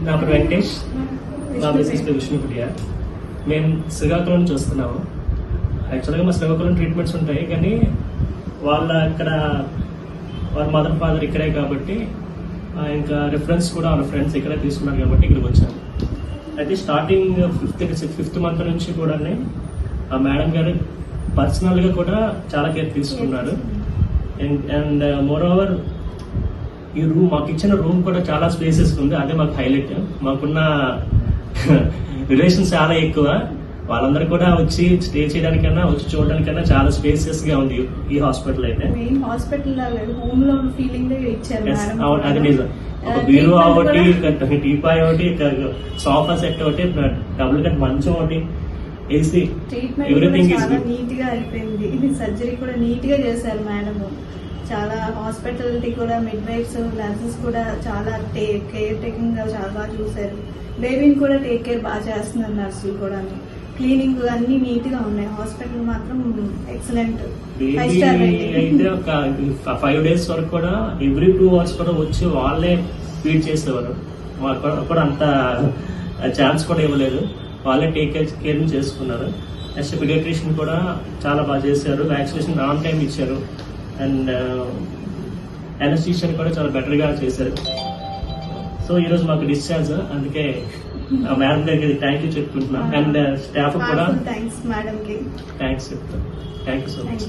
నా పేరు వెంకటేష్, నా మిసెస్ పేరు విష్ణుప్రియ. మేము శ్రీకాకుళం నుంచి వస్తున్నాము. యాక్చువల్గా మా శ్రీకాకుళం ట్రీట్మెంట్స్ ఉంటాయి, కానీ వాళ్ళ మదర్ ఫాదర్ ఇక్కడే కాబట్టి ఇంకా రిఫరెన్స్ కూడా వాళ్ళ ఫ్రెండ్స్ ఇక్కడే తీసుకున్నారు కాబట్టి ఇక్కడికి వచ్చాము. అయితే స్టార్టింగ్ ఫిఫ్త్ మంత్ నుంచి కూడా ఆ మేడం గారు పర్సనల్గా కూడా చాలా కేర్ తీసుకున్నారు. అండ్ మోర్ ఓవర్ ఈ రూమ్, మాకు ఇచ్చిన రూమ్ కూడా చాలా స్పేసెస్ ఉంది. అదే మాకు హైలైట్. మాకున్న రిలేషన్స్ చాలా ఎక్కువ. వాళ్ళందరూ కూడా వచ్చి స్టే చేయడానికన్నా వచ్చి చూడడానికన్నా చాలా స్పేసియస్ గా ఉంది ఈ హాస్పిటల్. అయితే అది నిజం. ఒక బీరో ఒకటి, టీపాయ్ ఒకటి, సోఫా సెట్ ఒకటి, డబుల్ కట్ మంచం ఒకటి, AC, everything is good. Neat గా అయిపోయింది. సర్జరీ కూడా నీట్ గా చేశారు మేడం. చాలా హాస్పిటాలిటీ కూడా, మిడ్ వైఫ్స్, నర్సెస్ కూడా చాలా కేర్ టేకింగ్ గా చాలా బాగా చూశారు. బేబీని కూడా టేక్ కేర్ బాగా చేస్తున్నారు నర్సులు కూడా. క్లీనింగ్ అన్ని నీట్ గా ఉన్నాయి. హాస్పిటల్ మాత్రం ఎక్సలెంట్. అయితే ఒక 5 days వరకు కూడా ఎవ్రీ 2 hours కూడా వచ్చి వాళ్ళే ఫీడ్ చేసేవారు. కూడా అంత ఛాన్స్ కూడా ఇవ్వలేదు. వాళ్ళే కేర్ చేసుకున్నారు. నెక్స్ట్ పీడియాట్రిషియన్ కూడా చాలా బాగా చేశారు. వ్యాక్సినేషన్ ఆన్ టైం ఇచ్చారు. అండ్ అనస్థీషియన్ కూడా చాలా బెటర్ గా చేశారు. సో ఈరోజు మాకు డిశ్చార్జ్. అందుకే మేడం గారికి థ్యాంక్ యూ చెప్పుకుంటున్నాం. అండ్ స్టాఫ్ కూడా థ్యాంక్స్ మేడం కి థ్యాంక్స్ చెప్తాం. Thank you so much.